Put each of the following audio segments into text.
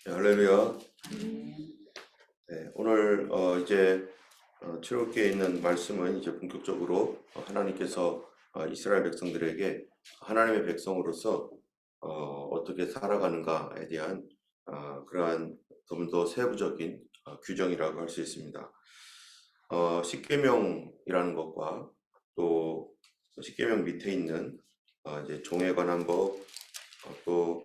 네, 할렐루야. 네, 오늘 이제 출애굽기에 있는 말씀은 이제 본격적으로 하나님께서 이스라엘 백성들에게 하나님의 백성으로서 어떻게 살아가는가에 대한 그러한 좀 더 세부적인 규정이라고 할 수 있습니다. 십계명이라는 것과 또 십계명 밑에 있는 이제 종에 관한 법, 또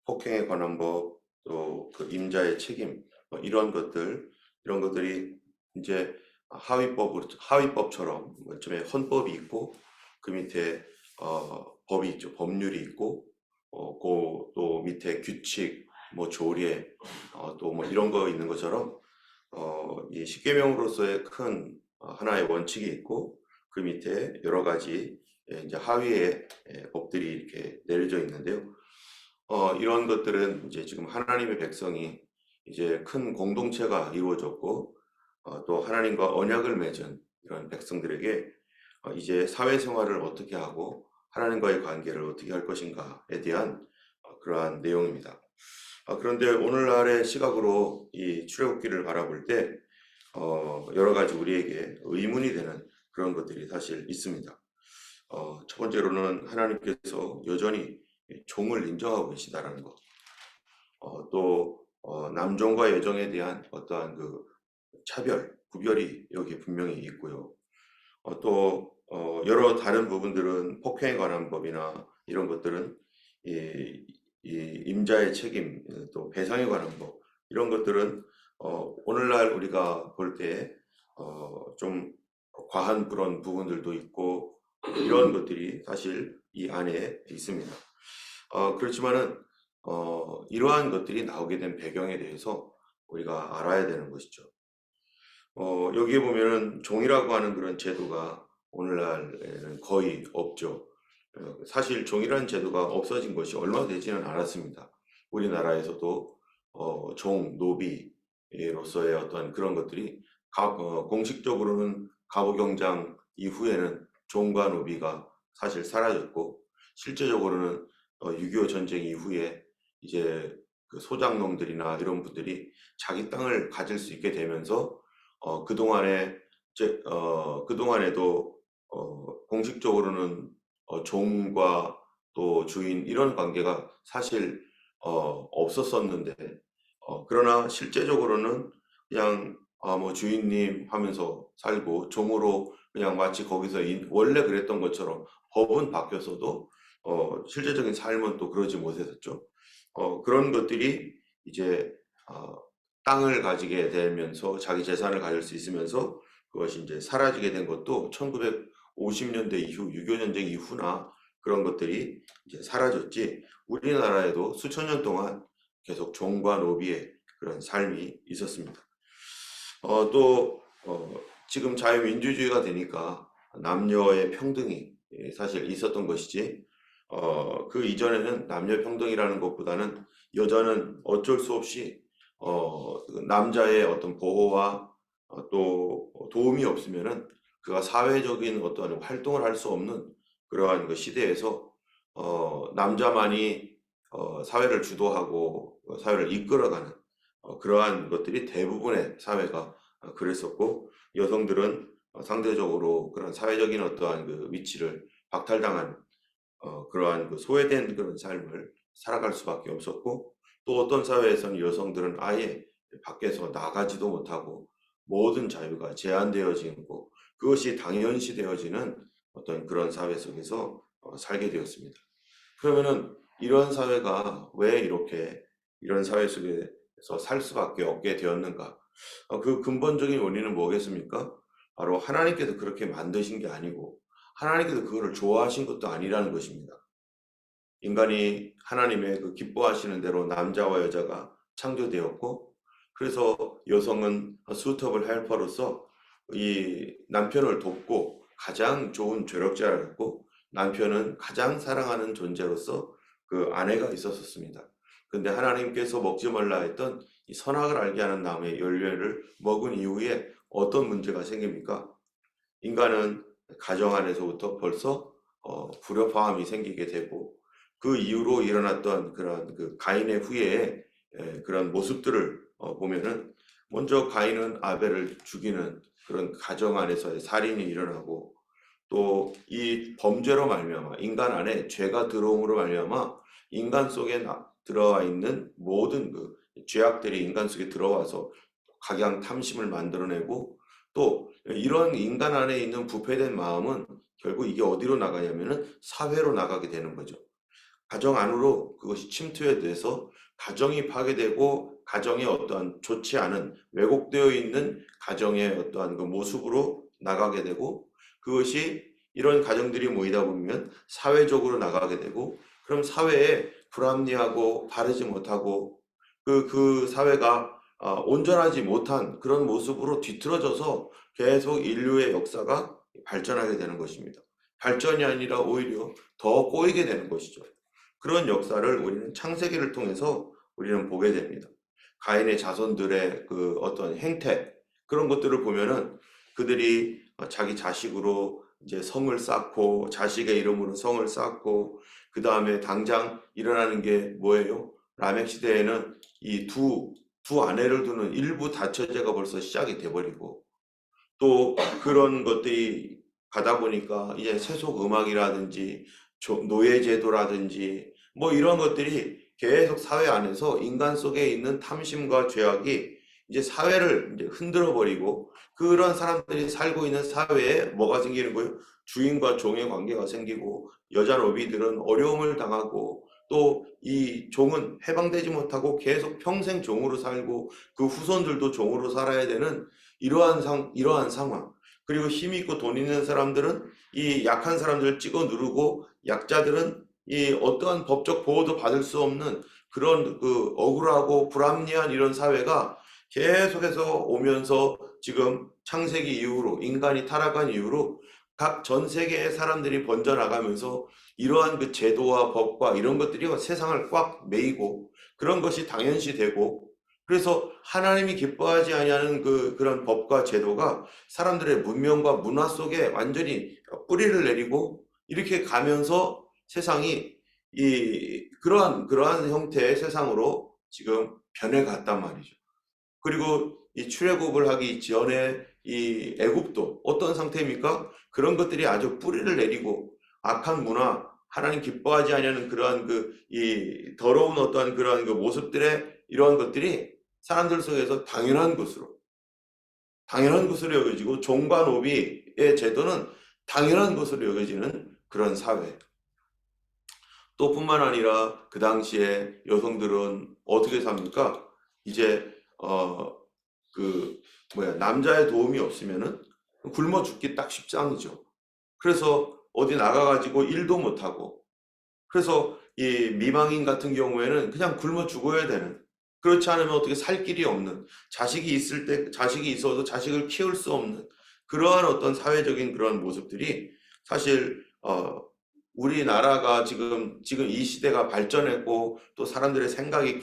폭행에 관한 법, 또 그 임자의 책임, 이런 것들이 이제 하위법처럼 처음에 헌법이 있고 그 밑에 법이 있죠. 법률이 있고 또 밑에 규칙, 뭐 조례, 또 뭐 이런 거 있는 것처럼 이 십계명으로서의 큰 하나의 원칙이 있고 그 밑에 여러 가지 이제 하위의 법들이 이렇게 내려져 있는데요. 이런 것들은 이제 지금 하나님의 백성이 이제 큰 공동체가 이루어졌고 또 하나님과 언약을 맺은 이런 백성들에게 이제 사회생활을 어떻게 하고 하나님과의 관계를 어떻게 할 것인가에 대한 그러한 내용입니다. 그런데 오늘날의 시각으로 이 출애굽기를 바라볼 때 여러 가지 우리에게 의문이 되는 그런 것들이 사실 있습니다. 첫 번째로는 하나님께서 여전히 종을 인정하고 계시다라는 것. 또 남종과 여종에 대한 어떠한 그 구별이 여기에 분명히 있고요. 또 여러 다른 부분들은 폭행에 관한 법이나 이런 것들은 이 임자의 책임, 또 배상에 관한 법 이런 것들은 오늘날 우리가 볼 때 좀 과한 그런 부분들도 있고 이런 것들이 사실 이 안에 있습니다. 그렇지만은 이러한 것들이 나오게 된 배경에 대해서 우리가 알아야 되는 것이죠. 여기에 보면은 종이라고 하는 그런 제도가 오늘날에는 거의 없죠. 사실 종이라는 제도가 없어진 것이 얼마 되지는 않았습니다. 우리나라에서도 노비로서의 어떤 그런 것들이 공식적으로는 갑오경장 이후에는 종과 노비가 사실 사라졌고 실제적으로는 6.25 전쟁 이후에 이제 그 소장농들이나 이런 분들이 자기 땅을 가질 수 있게 되면서 그동안에도 공식적으로는 종과 또 주인 이런 관계가 사실 없었었는데 그러나 실제적으로는 그냥 뭐 주인님 하면서 살고 종으로 그냥 마치 거기서 원래 그랬던 것처럼 법은 바뀌었어도 실제적인 삶은 또 그러지 못했었죠. 그런 것들이 이제 어, 땅을 가지게 되면서 자기 재산을 가질 수 있으면서 그것이 이제 사라지게 된 것도 1950년대 이후 6.25 전쟁 이후나 그런 것들이 이제 사라졌지 우리나라에도 수천 년 동안 계속 종과 노비의 그런 삶이 있었습니다. 또 지금 자유민주주의가 되니까 남녀의 평등이 사실 있었던 것이지 그 이전에는 남녀 평등이라는 것보다는 여자는 어쩔 수 없이 그 남자의 어떤 보호와 또 도움이 없으면은 그가 사회적인 어떤 활동을 할 수 없는 그러한 그 시대에서 남자만이 사회를 주도하고 사회를 이끌어가는 그러한 것들이 대부분의 사회가 그랬었고 여성들은 상대적으로 그런 사회적인 어떠한 그 위치를 박탈당한 그러한 그 소외된 그런 삶을 살아갈 수밖에 없었고 또 어떤 사회에서는 여성들은 아예 밖에서 나가지도 못하고 모든 자유가 제한되어지고 그것이 당연시되어지는 어떤 그런 사회 속에서 살게 되었습니다. 그러면은 이런 사회가 왜 이렇게 이런 사회 속에서 살 수밖에 없게 되었는가? 그 근본적인 원인은 뭐겠습니까? 바로 하나님께서 그렇게 만드신 게 아니고 하나님께서 그거를 좋아하신 것도 아니라는 것입니다. 인간이 하나님의 그 기뻐하시는 대로 남자와 여자가 창조되었고 그래서 여성은 수터블 헬퍼로서 이 남편을 돕고 가장 좋은 조력자였고 남편은 가장 사랑하는 존재로서 그 아내가 있었습니다. 근데 하나님께서 먹지 말라 했던 이 선악을 알게 하는 나무의 열매를 먹은 이후에 어떤 문제가 생깁니까? 인간은 가정 안에서부터 벌써 불협화음이 생기게 되고 그 이후로 일어났던 그런 그 가인의 후예에 그런 모습들을 보면은 먼저 가인은 아벨을 죽이는 그런 가정 안에서의 살인이 일어나고 또 이 범죄로 말미암아 인간 안에 죄가 들어옴으로 말미암아 인간 속에 들어와 있는 모든 그 죄악들이 인간 속에 들어와서 각양 탐심을 만들어내고 또 이런 인간 안에 있는 부패된 마음은 결국 이게 어디로 나가냐면은 사회로 나가게 되는 거죠. 가정 안으로 그것이 침투해돼서 가정이 파괴되고 가정의 어떠한 좋지 않은 왜곡되어 있는 가정의 어떠한 그 모습으로 나가게 되고 그것이 이런 가정들이 모이다 보면 사회적으로 나가게 되고 그럼 사회에 불합리하고 바르지 못하고 그 사회가 온전하지 못한 그런 모습으로 뒤틀어져서 계속 인류의 역사가 발전하게 되는 것입니다. 발전이 아니라 오히려 더 꼬이게 되는 것이죠. 그런 역사를 우리는 창세기를 통해서 우리는 보게 됩니다. 가인의 자손들의 그 어떤 행태 그런 것들을 보면은 그들이 자기 자식으로 이제 성을 쌓고 자식의 이름으로 성을 쌓고 그 다음에 당장 일어나는 게 뭐예요? 라멕 시대에는 이 두 아내를 두는 일부 다처제가 벌써 시작이 돼버리고 또 그런 것들이 가다 보니까 이제 세속 음악이라든지 노예제도라든지 뭐 이런 것들이 계속 사회 안에서 인간 속에 있는 탐심과 죄악이 이제 사회를 이제 흔들어 버리고 그런 사람들이 살고 있는 사회에 뭐가 생기는 거예요? 주인과 종의 관계가 생기고 여자 노비들은 어려움을 당하고 또 이 종은 해방되지 못하고 계속 평생 종으로 살고 그 후손들도 종으로 살아야 되는 이러한 상황. 그리고 힘 있고 돈 있는 사람들은 이 약한 사람들을 찍어 누르고 약자들은 이 어떠한 법적 보호도 받을 수 없는 그런 그 억울하고 불합리한 이런 사회가 계속해서 오면서 지금 창세기 이후로 인간이 타락한 이후로 각 전 세계의 사람들이 번져나가면서 이러한 그 제도와 법과 이런 것들이 세상을 꽉 메이고 그런 것이 당연시되고 그래서 하나님이 기뻐하지 아니하는 그런 법과 제도가 사람들의 문명과 문화 속에 완전히 뿌리를 내리고 이렇게 가면서 세상이 그러한 형태의 세상으로 지금 변해갔단 말이죠. 그리고 이 출애굽을 하기 전에 이 애굽도 어떤 상태입니까? 그런 것들이 아주 뿌리를 내리고 악한 문화, 하나님 기뻐하지 아니하는 그러한 이 더러운 어떠한 그러한 그 모습들의 이러한 것들이 사람들 속에서 당연한 것으로 여겨지고 종과 노비의 제도는 당연한 것으로 여겨지는 그런 사회. 또 뿐만 아니라 그 당시에 여성들은 어떻게 삽니까? 이제 남자의 도움이 없으면은 굶어 죽기 딱 십상이죠. 그래서 어디 나가가지고 일도 못하고 그래서 이 미망인 같은 경우에는 그냥 굶어 죽어야 되는 그렇지 않으면 어떻게 살 길이 없는 자식이 있어도 자식을 키울 수 없는 그러한 어떤 사회적인 그런 모습들이 사실 우리나라가 지금 이 시대가 발전했고 또 사람들의 생각이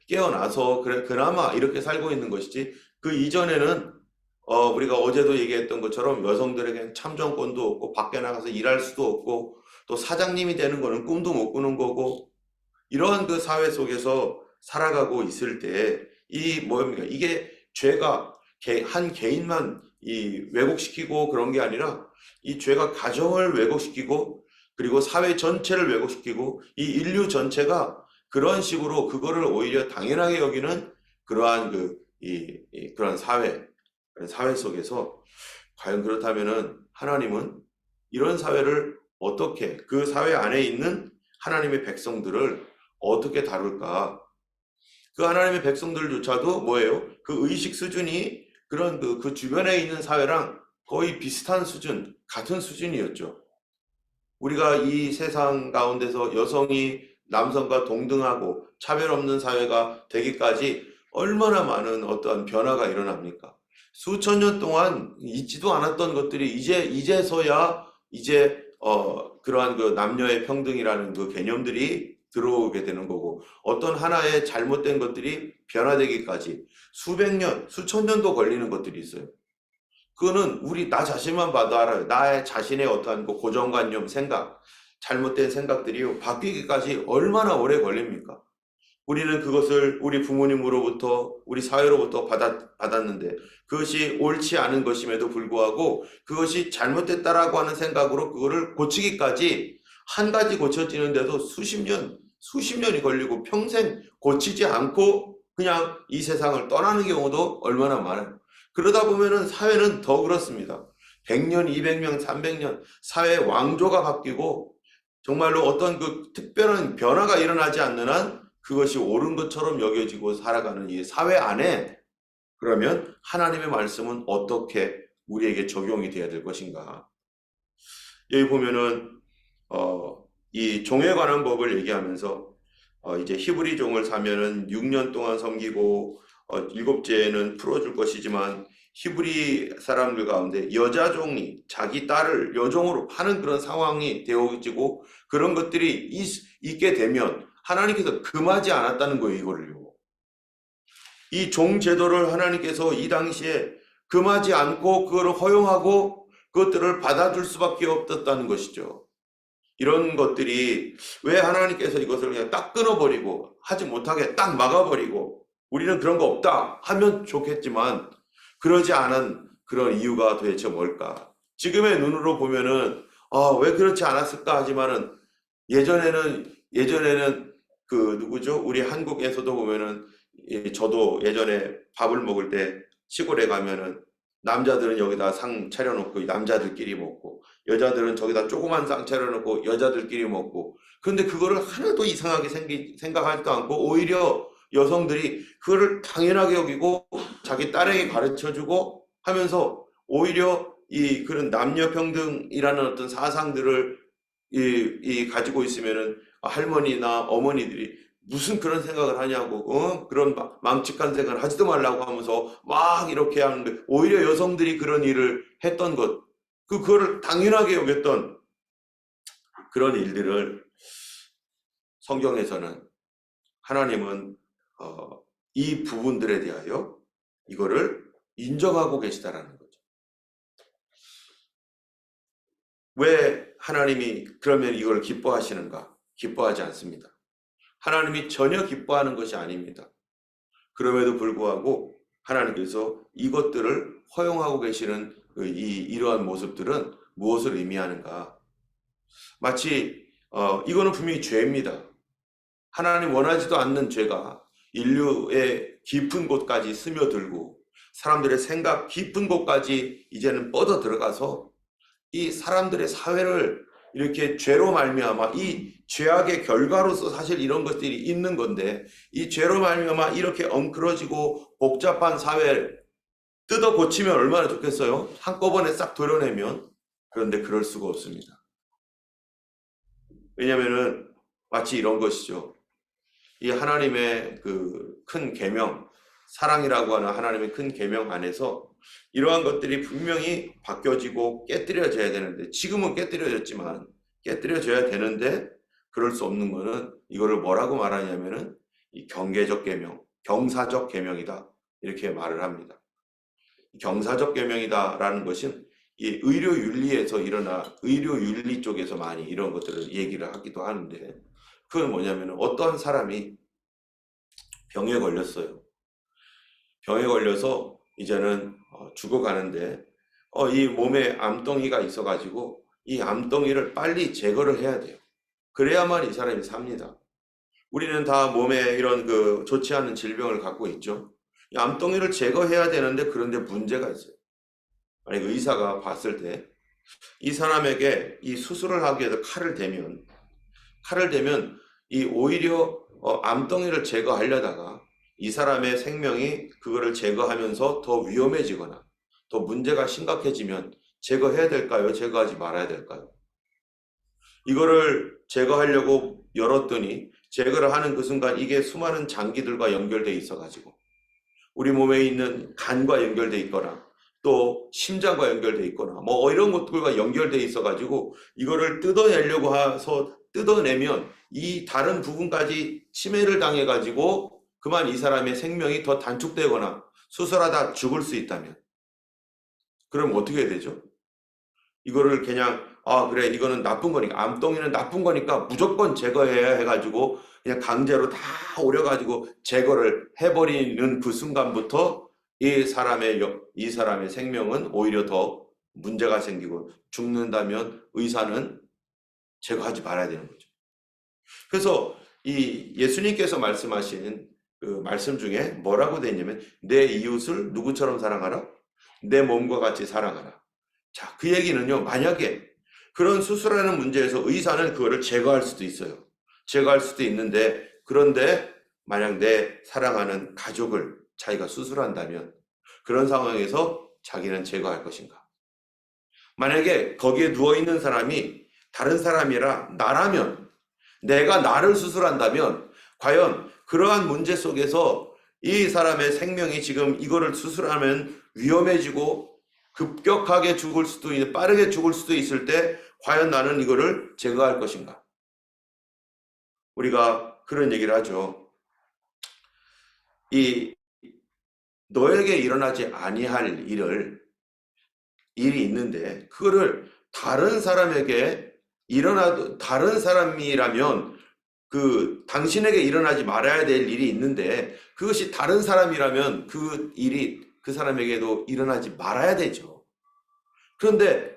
깨어나서 그나마 이렇게 살고 있는 것이지 그 이전에는 우리가 어제도 얘기했던 것처럼 여성들에게는 참정권도 없고 밖에 나가서 일할 수도 없고 또 사장님이 되는 거는 꿈도 못 꾸는 거고 이러한 그 사회 속에서 살아가고 있을 때 뭡니까? 이게 죄가 한 개인만 왜곡시키고 그런 게 아니라 이 죄가 가정을 왜곡시키고 그리고 사회 전체를 왜곡시키고 이 인류 전체가 그런 식으로 그거를 오히려 당연하게 여기는 그러한 그런 사회 속에서 과연 그렇다면은 하나님은 이런 사회를 어떻게 그 사회 안에 있는 하나님의 백성들을 어떻게 다룰까? 그 하나님의 백성들조차도 뭐예요? 그 의식 수준이 그런 그 주변에 있는 사회랑 거의 비슷한 수준, 같은 수준이었죠. 우리가 이 세상 가운데서 여성이 남성과 동등하고 차별 없는 사회가 되기까지 얼마나 많은 어떠한 변화가 일어납니까? 수천 년 동안 있지도 않았던 것들이 이제서야 그러한 그 남녀의 평등이라는 그 개념들이 들어오게 되는 거고 어떤 하나의 잘못된 것들이 변화되기까지 수백 년, 수천 년도 걸리는 것들이 있어요. 그거는 나 자신만 봐도 알아요. 나의 자신의 어떠한 그 고정관념, 잘못된 생각들이 바뀌기까지 얼마나 오래 걸립니까? 우리는 그것을 우리 부모님으로부터, 우리 사회로부터 받았는데 그것이 옳지 않은 것임에도 불구하고 그것이 잘못됐다라고 하는 생각으로 그거를 고치기까지 한 가지 고쳐지는데도 수십 년이 걸리고 평생 고치지 않고 그냥 이 세상을 떠나는 경우도 얼마나 많아요. 그러다 보면은 사회는 더 그렇습니다. 100년, 200년, 300년 사회 왕조가 바뀌고 정말로 어떤 그 특별한 변화가 일어나지 않는 한 그것이 옳은 것처럼 여겨지고 살아가는 이 사회 안에 그러면 하나님의 말씀은 어떻게 우리에게 적용이 돼야 될 것인가? 여기 보면은 이 종에 관한 법을 얘기하면서 이제 히브리 종을 사면은 6년 동안 섬기고 일곱째에는 풀어줄 것이지만 히브리 사람들 가운데 여자 종이 자기 딸을 여종으로 파는 그런 상황이 되어지고 그런 것들이 있게 되면 하나님께서 금하지 않았다는 거예요, 이거를요. 이 종 제도를 하나님께서 이 당시에 금하지 않고 그거를 허용하고 그것들을 받아줄 수밖에 없었다는 것이죠. 이런 것들이 왜 하나님께서 이것을 그냥 딱 끊어버리고 하지 못하게 딱 막아버리고 우리는 그런 거 없다 하면 좋겠지만 그러지 않은 그런 이유가 도대체 뭘까? 지금의 눈으로 보면은 왜 그렇지 않았을까 하지만은 예전에는 그 누구죠? 우리 한국에서도 보면은 저도 예전에 밥을 먹을 때 시골에 가면은 남자들은 여기다 상 차려놓고 남자들끼리 먹고 여자들은 저기다 조그만 상 차려놓고 여자들끼리 먹고 그런데 그거를 하나도 이상하게 생각하지도 않고 오히려 여성들이 그거를 당연하게 여기고 자기 딸에게 가르쳐주고 하면서 오히려 이 그런 남녀 평등이라는 어떤 사상들을 가지고 있으면은 할머니나 어머니들이 무슨 그런 생각을 하냐고, 그런 망측한 생각을 하지도 말라고 하면서 막 이렇게 하는데, 오히려 여성들이 그런 일을 했던 것, 그거를 당연하게 여겼던 그런 일들을 성경에서는 하나님은, 이 부분들에 대하여 이거를 인정하고 계시다라는 거죠. 왜 하나님이 그러면 이걸 기뻐하시는가? 기뻐하지 않습니다. 하나님이 전혀 기뻐하는 것이 아닙니다. 그럼에도 불구하고 하나님께서 이것들을 허용하고 계시는 이러한 모습들은 무엇을 의미하는가? 마치 이거는 분명히 죄입니다. 하나님 원하지도 않는 죄가 인류의 깊은 곳까지 스며들고 사람들의 생각 깊은 곳까지 이제는 뻗어 들어가서 이 사람들의 사회를 이렇게 죄로 말미암아 이 죄악의 결과로서 사실 이런 것들이 있는 건데 이 죄로 말미암아 이렇게 엉클어지고 복잡한 사회를 뜯어 고치면 얼마나 좋겠어요? 한꺼번에 싹 도려내면. 그런데 그럴 수가 없습니다. 왜냐면은 마치 이런 것이죠. 이 하나님의 그 큰 계명, 사랑이라고 하는 하나님의 큰 계명 안에서 이러한 것들이 분명히 바뀌어지고 깨뜨려져야 되는데 지금은 깨뜨려졌지만 깨뜨려져야 되는데 그럴 수 없는 거는 이거를 뭐라고 말하냐면은 이 경계적 계명, 경사적 계명이다 이렇게 말을 합니다. 경사적 계명이다라는 것은 이 의료 윤리에서 의료 윤리 쪽에서 많이 이런 것들을 얘기를 하기도 하는데 그건 뭐냐면은 어떤 사람이 병에 걸렸어요. 병에 걸려서 이제는 죽어가는데 이 몸에 암덩이가 있어가지고 이 암덩이를 빨리 제거를 해야 돼요. 그래야만 이 사람이 삽니다. 우리는 다 몸에 이런 그 좋지 않은 질병을 갖고 있죠. 이 암덩이를 제거해야 되는데 그런데 문제가 있어요. 만약 의사가 봤을 때 이 사람에게 이 수술을 하기 위해서 칼을 대면 이 오히려 암덩이를 제거하려다가 이 사람의 생명이 그거를 제거하면서 더 위험해지거나 더 문제가 심각해지면 제거해야 될까요? 제거하지 말아야 될까요? 이거를 제거하려고 열었더니 제거를 하는 그 순간 이게 수많은 장기들과 연결돼 있어가지고 우리 몸에 있는 간과 연결돼 있거나 또 심장과 연결돼 있거나 뭐 이런 것들과 연결돼 있어가지고 이거를 뜯어내려고 해서 뜯어내면 이 다른 부분까지 침해를 당해가지고 그만 이 사람의 생명이 더 단축되거나 수술하다 죽을 수 있다면 그럼 어떻게 되죠? 이거를 그냥 그래 이거는 나쁜 거니까 암덩이는 나쁜 거니까 무조건 제거해야 해가지고 그냥 강제로 다 오려가지고 제거를 해버리는 그 순간부터 이 사람의 생명은 오히려 더 문제가 생기고 죽는다면 의사는 제거하지 말아야 되는 거죠. 그래서 이 예수님께서 말씀하신 그 말씀 중에 뭐라고 되어 있냐면 내 이웃을 누구처럼 사랑하라? 내 몸과 같이 사랑하라. 자, 그 얘기는요. 만약에 그런 수술하는 문제에서 의사는 그거를 제거할 수도 있어요. 제거할 수도 있는데 그런데 만약 내 사랑하는 가족을 자기가 수술한다면 그런 상황에서 자기는 제거할 것인가? 만약에 거기에 누워있는 사람이 다른 사람이라 나라면 내가 나를 수술한다면 과연 그러한 문제 속에서 이 사람의 생명이 지금 이거를 수술하면 위험해지고 급격하게 죽을 수도 있는 빠르게 죽을 수도 있을 때 과연 나는 이거를 제거할 것인가? 우리가 그런 얘기를 하죠. 이 너에게 일어나지 아니할 일이 있는데 그거를 다른 사람에게 다른 사람이라면 그 당신에게 일어나지 말아야 될 일이 있는데 그것이 다른 사람이라면 그 일이 그 사람에게도 일어나지 말아야 되죠. 그런데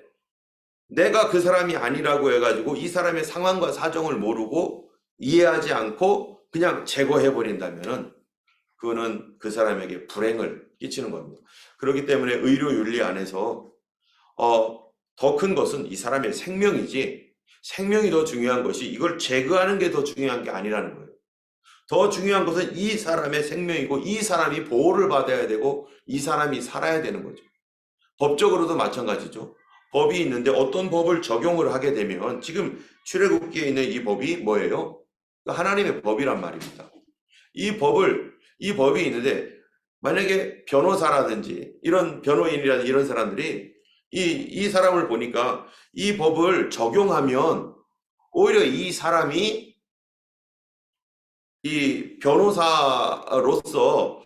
내가 그 사람이 아니라고 해가지고 이 사람의 상황과 사정을 모르고 이해하지 않고 그냥 제거해버린다면은 그거는 그 사람에게 불행을 끼치는 겁니다. 그렇기 때문에 의료 윤리 안에서 더 큰 것은 이 사람의 생명이지 생명이 더 중요한 것이 이걸 제거하는 게 더 중요한 게 아니라는 거예요. 더 중요한 것은 이 사람의 생명이고 이 사람이 보호를 받아야 되고 이 사람이 살아야 되는 거죠. 법적으로도 마찬가지죠. 법이 있는데 어떤 법을 적용을 하게 되면 지금 출애굽기에 있는 이 법이 뭐예요? 하나님의 법이란 말입니다. 이 법이 있는데 만약에 변호사라든지 이런 변호인이라든지 이런 사람들이 이 사람을 보니까 이 법을 적용하면 오히려 이 사람이 이 변호사로서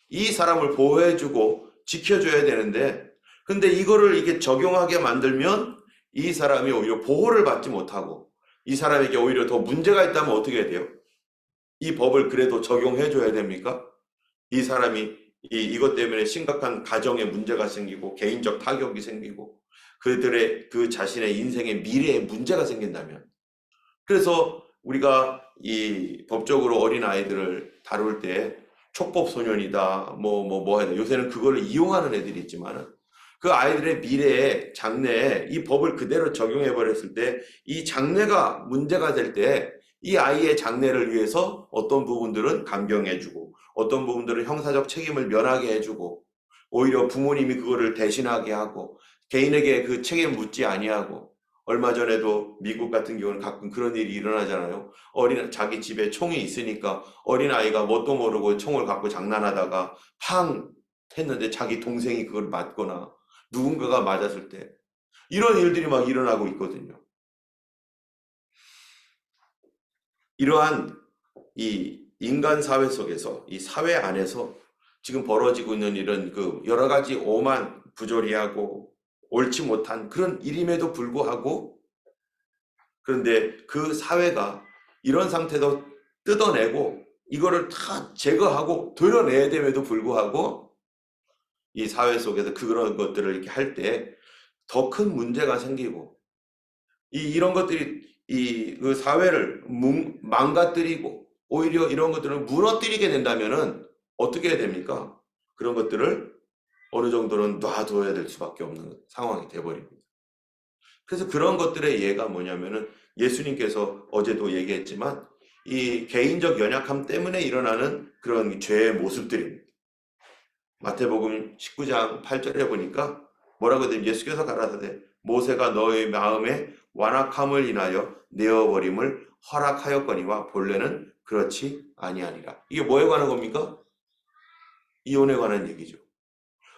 이 사람을 보호해주고 지켜줘야 되는데 근데 이거를 이게 적용하게 만들면 이 사람이 오히려 보호를 받지 못하고 이 사람에게 오히려 더 문제가 있다면 어떻게 해야 돼요? 이 법을 그래도 적용해줘야 됩니까? 이 사람이 이것 때문에 심각한 가정에 문제가 생기고 개인적 타격이 생기고 그들의 그 자신의 인생의 미래에 문제가 생긴다면 그래서 우리가 이 법적으로 어린 아이들을 다룰 때 촉법 소년이다 뭐 해야 돼 요새는 그걸 이용하는 애들이 있지만은 그 아이들의 미래에 장래에 이 법을 그대로 적용해 버렸을 때 이 장래가 문제가 될 때 이 아이의 장래를 위해서 어떤 부분들은 감경해주고 어떤 부분들은 형사적 책임을 면하게 해주고 오히려 부모님이 그거를 대신하게 하고 개인에게 그 책임 묻지 아니하고 얼마 전에도 미국 같은 경우는 가끔 그런 일이 일어나잖아요. 자기 집에 총이 있으니까 어린아이가 뭣도 모르고 총을 갖고 장난하다가 팡 했는데 자기 동생이 그걸 맞거나 누군가가 맞았을 때 이런 일들이 막 일어나고 있거든요. 이러한 이 인간 사회 속에서 이 사회 안에서 지금 벌어지고 있는 이런 그 여러 가지 오만 부조리하고 옳지 못한 그런 일임에도 불구하고 그런데 그 사회가 이런 상태도 뜯어내고 이거를 다 제거하고 도려내야 됨에도 불구하고 이 사회 속에서 그런 것들을 이렇게 할 때 더 큰 문제가 생기고 이런 것들이 그 사회를 망가뜨리고 오히려 이런 것들을 무너뜨리게 된다면은 어떻게 해야 됩니까? 그런 것들을 어느 정도는 놔둬야 될 수밖에 없는 상황이 돼버립니다. 그래서 그런 것들의 예가 뭐냐면은 예수님께서 어제도 얘기했지만 이 개인적 연약함 때문에 일어나는 그런 죄의 모습들입니다. 마태복음 19장 8절에 보니까 뭐라고 되면 예수께서 가라사대 모세가 너의 마음에 완악함을 인하여 내어버림을 허락하였거니와 본래는 그렇지 아니하니라. 이게 뭐에 관한 겁니까? 이혼에 관한 얘기죠.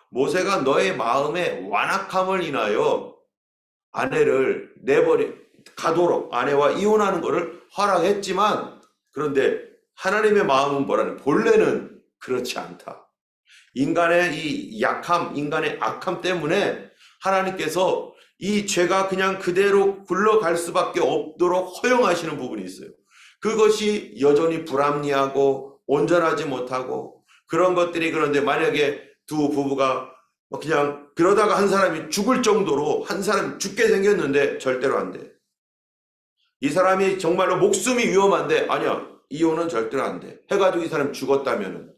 모세가 너의 마음에 완악함을 인하여 아내를 가도록 아내와 이혼하는 것을 허락했지만 그런데 하나님의 마음은 뭐라는 본래는 그렇지 않다. 인간의 이 약함, 인간의 악함 때문에 하나님께서 이 죄가 그냥 그대로 굴러갈 수밖에 없도록 허용하시는 부분이 있어요. 그것이 여전히 불합리하고 온전하지 못하고 그런 것들이, 그런데 만약에 두 부부가 그냥 그러다가 한 사람이 죽을 정도로 한 사람이 죽게 생겼는데 절대로 안 돼. 이 사람이 정말로 목숨이 위험한데 아니야, 이혼은 절대로 안 돼. 해가지고 이 사람이 죽었다면은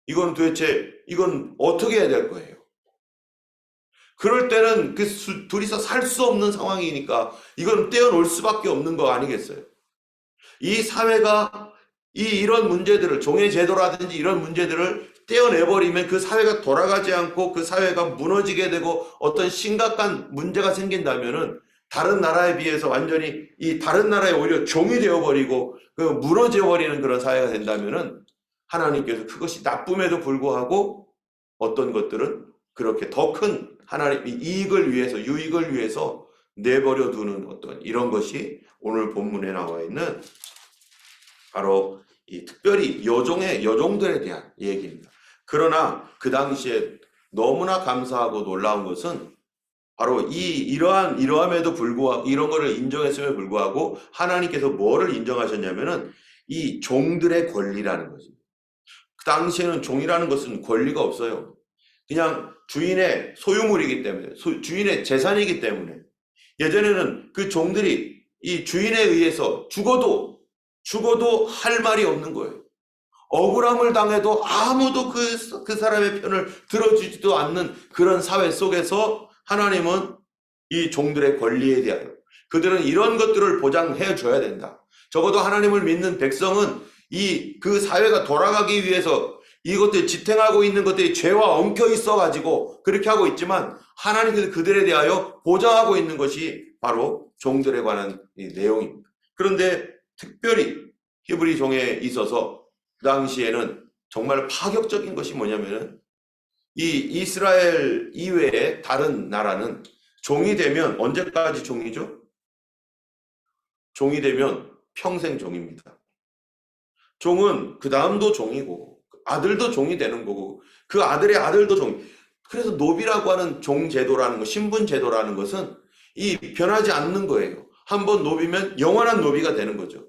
이건 도대체 이건 어떻게 해야 될 거예요? 그럴 때는 둘이서 살 수 없는 상황이니까 이건 떼어놓을 수밖에 없는 거 아니겠어요? 이 사회가 이런 문제들을, 종의 제도라든지 이런 문제들을 떼어내버리면 그 사회가 돌아가지 않고 그 사회가 무너지게 되고 어떤 심각한 문제가 생긴다면은 다른 나라에 비해서 완전히 이 다른 나라에 오히려 종이 되어버리고 무너져버리는 그런 사회가 된다면은 하나님께서 그것이 나쁨에도 불구하고 어떤 것들은 그렇게 더 큰 하나님의 이익을 위해서, 유익을 위해서 내버려 두는 어떤 이런 것이 오늘 본문에 나와 있는 바로 이 특별히 여종들에 대한 얘기입니다. 그러나 그 당시에 너무나 감사하고 놀라운 것은 바로 이러함에도 불구하고 이런 거를 인정했음에도 불구하고 하나님께서 뭐를 인정하셨냐면은 이 종들의 권리라는 것입니다. 그 당시에는 종이라는 것은 권리가 없어요. 그냥 주인의 소유물이기 때문에, 주인의 재산이기 때문에 예전에는 그 종들이 이 주인에 의해서 죽어도 할 말이 없는 거예요. 억울함을 당해도 아무도 그 사람의 편을 들어주지도 않는 그런 사회 속에서 하나님은 이 종들의 권리에 대하여 그들은 이런 것들을 보장해 줘야 된다. 적어도 하나님을 믿는 백성은 그 사회가 돌아가기 위해서 이것들 지탱하고 있는 것들이 죄와 엉켜 있어가지고 그렇게 하고 있지만 하나님께서 그들에 대하여 보장하고 있는 것이 바로 종들에 관한 이 내용입니다. 그런데 특별히 히브리 종에 있어서 그 당시에는 정말 파격적인 것이 뭐냐면은 이 이스라엘 이외의 다른 나라는 종이 되면 언제까지 종이죠? 종이 되면 평생 종입니다. 종은 그 다음도 종이고 아들도 종이 되는 거고 그 아들의 아들도 종. 그래서 노비라고 하는 종 제도라는 것, 신분 제도라는 것은 변하지 않는 거예요. 한번 노비면 영원한 노비가 되는 거죠.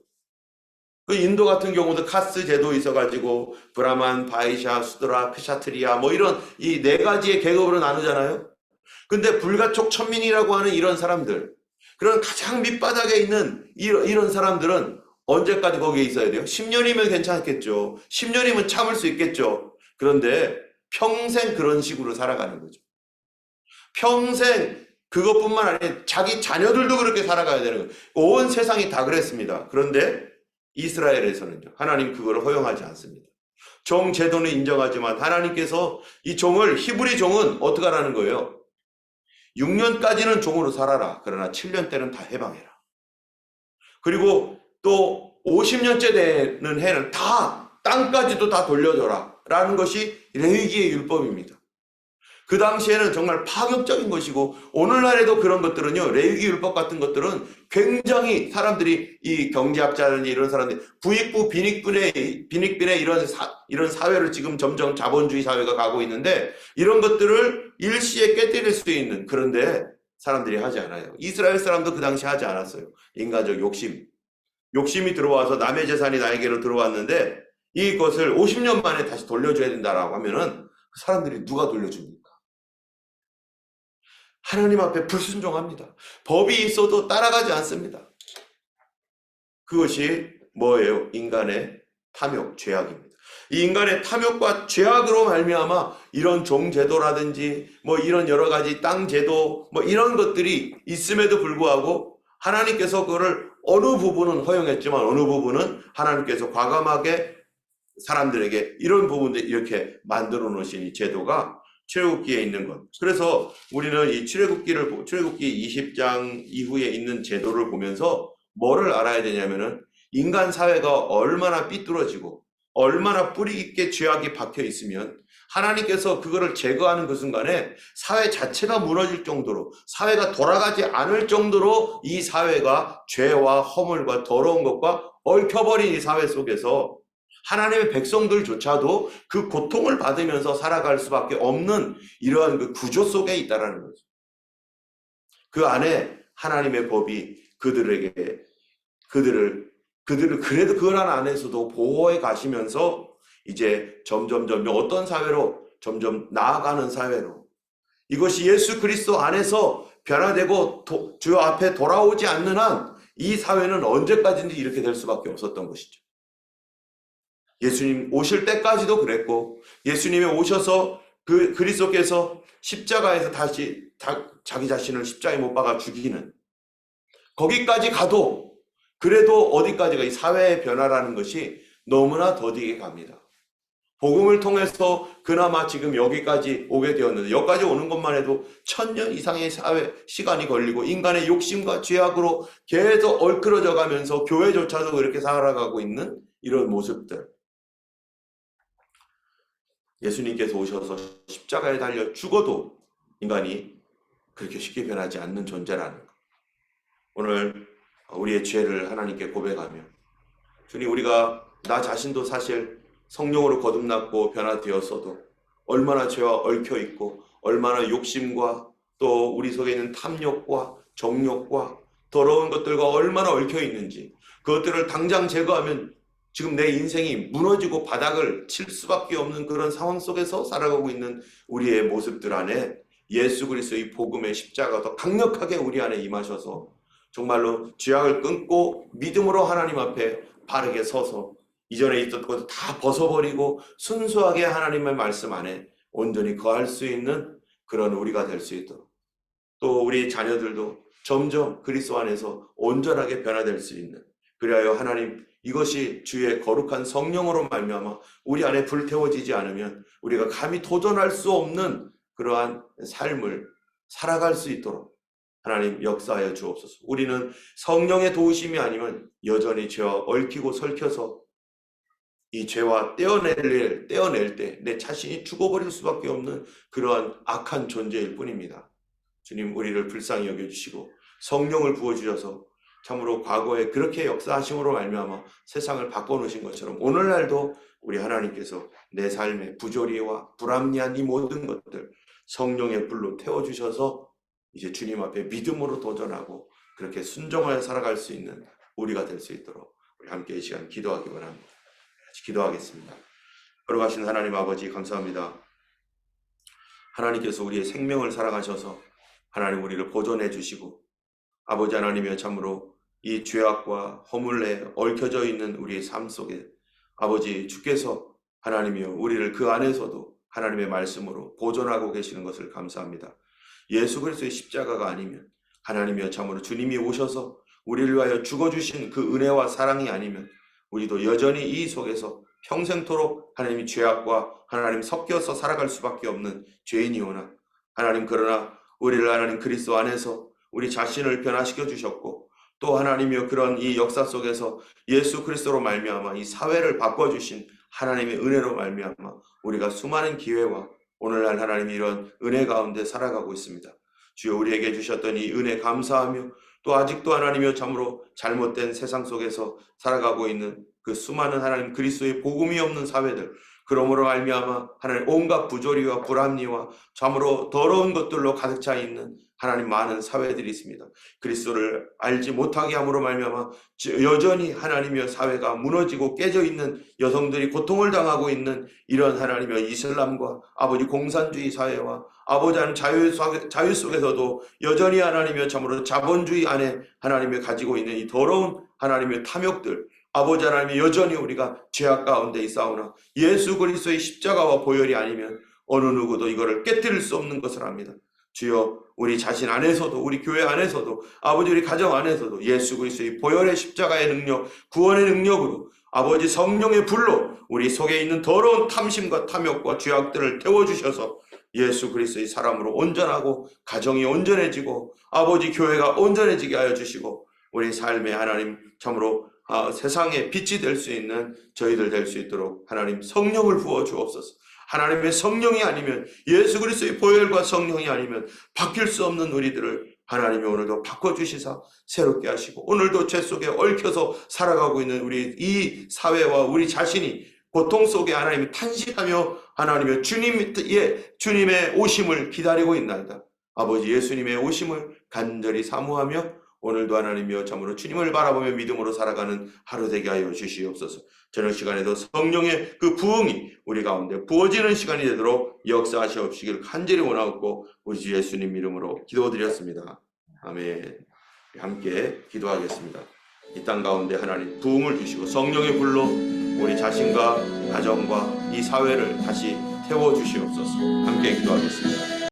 그 인도 같은 경우도 카스 제도 있어가지고 브라만, 바이샤, 수드라, 크샤트리아 뭐 이런 이 네 가지의 계급으로 나누잖아요. 근데 불가촉 천민이라고 하는 이런 사람들, 그런 가장 밑바닥에 있는 이런 사람들은 언제까지 거기에 있어야 돼요? 10년이면 괜찮겠죠. 10년이면 참을 수 있겠죠. 그런데 평생 그런 식으로 살아가는 거죠. 평생 그것뿐만 아니라 자기 자녀들도 그렇게 살아가야 되는 거예요. 온 세상이 다 그랬습니다. 그런데 이스라엘에서는요, 하나님 그걸 허용하지 않습니다. 종 제도는 인정하지만 하나님께서 이 종을, 히브리 종은 어떻게 하라는 거예요? 6년까지는 종으로 살아라. 그러나 7년 때는 다 해방해라. 그리고 또 50년째 되는 해는 다 땅까지도 다 돌려줘라 라는 것이 레위기의 율법입니다. 그 당시에는 정말 파격적인 것이고 오늘날에도 그런 것들은요, 레위기 율법 같은 것들은 굉장히 사람들이, 이 경제학자들이 이런 사람들이 부익부 빈익빈의 이런 사회를 지금 점점 자본주의 사회가 가고 있는데 이런 것들을 일시에 깨뜨릴 수 있는, 그런데 사람들이 하지 않아요. 이스라엘 사람도 그 당시 하지 않았어요. 인간적 욕심이 들어와서 남의 재산이 나에게로 들어왔는데 이것을 50년 만에 다시 돌려줘야 된다라고 하면은 그 사람들이 누가 돌려줍니까? 하나님 앞에 불순종합니다. 법이 있어도 따라가지 않습니다. 그것이 뭐예요? 인간의 탐욕, 죄악입니다. 이 인간의 탐욕과 죄악으로 말미암아 이런 종제도라든지 뭐 이런 여러 가지 땅 제도 뭐 이런 것들이 있음에도 불구하고 하나님께서 그거를 어느 부분은 허용했지만 어느 부분은 하나님께서 과감하게 사람들에게 이런 부분들 이렇게 만들어 놓으신 이 제도가 출애굽기에 있는 것. 그래서 우리는 이 출애굽기 20장 이후에 있는 제도를 보면서 뭐를 알아야 되냐면은 인간 사회가 얼마나 삐뚤어지고 얼마나 뿌리 깊게 죄악이 박혀 있으면 하나님께서 그거를 제거하는 그 순간에 사회 자체가 무너질 정도로, 사회가 돌아가지 않을 정도로 이 사회가 죄와 허물과 더러운 것과 얽혀버린 이 사회 속에서 하나님의 백성들조차도 그 고통을 받으면서 살아갈 수밖에 없는 이러한 그 구조 속에 있다라는 거죠. 그 안에 하나님의 법이 그들을 그래도 그 안에서도 보호해 가시면서 이제 점점 어떤 사회로 점점 나아가는 사회로, 이것이 예수 그리스도 안에서 변화되고 주 앞에 돌아오지 않는 한 이 사회는 언제까지인지 이렇게 될 수밖에 없었던 것이죠. 예수님 오실 때까지도 그랬고, 예수님이 오셔서 그 그리스도께서 십자가에서 다시 자기 자신을 십자가에 못 박아 죽이는 거기까지 가도, 그래도 어디까지가 이 사회의 변화라는 것이 너무나 더디게 갑니다. 복음을 통해서 그나마 지금 여기까지 오게 되었는데, 여기까지 오는 것만 해도 1000년 이상의 시간이 걸리고 인간의 욕심과 죄악으로 계속 얼클어져 가면서 교회조차도 그렇게 살아가고 있는 이런 모습들, 예수님께서 오셔서 십자가에 달려 죽어도 인간이 그렇게 쉽게 변하지 않는 존재라는 것, 오늘 우리의 죄를 하나님께 고백하며, 주님, 우리가 나 자신도 사실 성령으로 거듭났고 변화되었어도 얼마나 죄와 얽혀있고 얼마나 욕심과 또 우리 속에 있는 탐욕과 정욕과 더러운 것들과 얼마나 얽혀있는지, 그것들을 당장 제거하면 지금 내 인생이 무너지고 바닥을 칠 수밖에 없는 그런 상황 속에서 살아가고 있는 우리의 모습들 안에 예수 그리스도의 복음의 십자가가 더 강력하게 우리 안에 임하셔서 정말로 죄악을 끊고 믿음으로 하나님 앞에 바르게 서서 이전에 있던 것도 다 벗어버리고 순수하게 하나님의 말씀 안에 온전히 거할 수 있는 그런 우리가 될 수 있도록, 또 우리 자녀들도 점점 그리스도 안에서 온전하게 변화될 수 있는, 그리하여 하나님, 이것이 주의 거룩한 성령으로 말미암아 우리 안에 불태워지지 않으면 우리가 감히 도전할 수 없는 그러한 삶을 살아갈 수 있도록 하나님 역사하여 주옵소서. 우리는 성령의 도우심이 아니면 여전히 죄와 얽히고 설켜서 이 죄와 떼어낼 때 내 자신이 죽어버릴 수밖에 없는 그러한 악한 존재일 뿐입니다. 주님, 우리를 불쌍히 여겨주시고 성령을 부어주셔서 참으로 과거에 그렇게 역사하심으로 말미암아 세상을 바꿔놓으신 것처럼 오늘날도 우리 하나님께서 내 삶의 부조리와 불합리한 이 모든 것들 성령의 불로 태워주셔서 이제 주님 앞에 믿음으로 도전하고 그렇게 순종하여 살아갈 수 있는 우리가 될 수 있도록 우리 함께 이 시간 기도하기 원합니다. 같이 기도하겠습니다. 걸어가신 하나님 아버지, 감사합니다. 하나님께서 우리의 생명을 살아가셔서 하나님 우리를 보존해 주시고, 아버지 하나님이여, 참으로 이 죄악과 허물에 얽혀져 있는 우리의 삶 속에 아버지 주께서 하나님이여 우리를 그 안에서도 하나님의 말씀으로 보존하고 계시는 것을 감사합니다. 예수 그리스도의 십자가가 아니면, 하나님이여 참으로 주님이 오셔서 우리를 위하여 죽어주신 그 은혜와 사랑이 아니면 우리도 여전히 이 속에서 평생토록 하나님이 죄악과 하나님 섞여서 살아갈 수밖에 없는 죄인이오나, 하나님 그러나 우리를 하나님 그리스도 안에서 우리 자신을 변화시켜 주셨고, 또 하나님이여 그런 이 역사 속에서 예수 그리스도로 말미암아 이 사회를 바꿔주신 하나님의 은혜로 말미암아 우리가 수많은 기회와 오늘날 하나님이 이런 은혜 가운데 살아가고 있습니다. 주여, 우리에게 주셨던 이 은혜 감사하며, 또 아직도 하나님이여 참으로 잘못된 세상 속에서 살아가고 있는 그 수많은 하나님 그리스도의 복음이 없는 사회들, 그러므로 말미암아 하나님 온갖 부조리와 불합리와 참으로 더러운 것들로 가득 차 있는 하나님 많은 사회들이 있습니다. 그리스도를 알지 못하게 함으로 말미암아 여전히 하나님의 사회가 무너지고 깨져 있는, 여성들이 고통을 당하고 있는 이런 하나님의 이슬람과 아버지 공산주의 사회와 아버지 하나님 자유 속에서도 여전히 하나님의 참으로 자본주의 안에 하나님이 가지고 있는 이 더러운 하나님의 탐욕들, 아버지 하나님이 여전히 우리가 죄악 가운데 있사오나 예수 그리스도의 십자가와 보혈이 아니면 어느 누구도 이거를 깨뜨릴 수 없는 것을 압니다. 주여, 우리 자신 안에서도, 우리 교회 안에서도, 아버지 우리 가정 안에서도 예수 그리스도의 보혈의 십자가의 능력, 구원의 능력으로 아버지 성령의 불로 우리 속에 있는 더러운 탐심과 탐욕과 죄악들을 태워주셔서 예수 그리스도의 사람으로 온전하고 가정이 온전해지고 아버지 교회가 온전해지게 하여 주시고, 우리 삶의 하나님 참으로 세상에 빛이 될 수 있는 저희들 될 수 있도록 하나님 성령을 부어 주옵소서. 하나님의 성령이 아니면, 예수 그리스도의 보혈과 성령이 아니면 바뀔 수 없는 우리들을 하나님이 오늘도 바꿔주시사 새롭게 하시고, 오늘도 죄 속에 얽혀서 살아가고 있는 우리 이 사회와 우리 자신이 고통 속에 하나님이 탄식하며 하나님의 주님의 오심을 기다리고 있나이다. 아버지 예수님의 오심을 간절히 사모하며 오늘도 하나님이여 참으로 주님을 바라보며 믿음으로 살아가는 하루 되게 하여 주시옵소서. 저녁 시간에도 성령의 그 부흥이 우리 가운데 부어지는 시간이 되도록 역사하시옵시길 간절히 원하옵고 우리 주 예수님 이름으로 기도드렸습니다. 아멘. 함께 기도하겠습니다. 이 땅 가운데 하나님 부흥을 주시고 성령의 불로 우리 자신과 가정과 이 사회를 다시 태워주시옵소서. 함께 기도하겠습니다.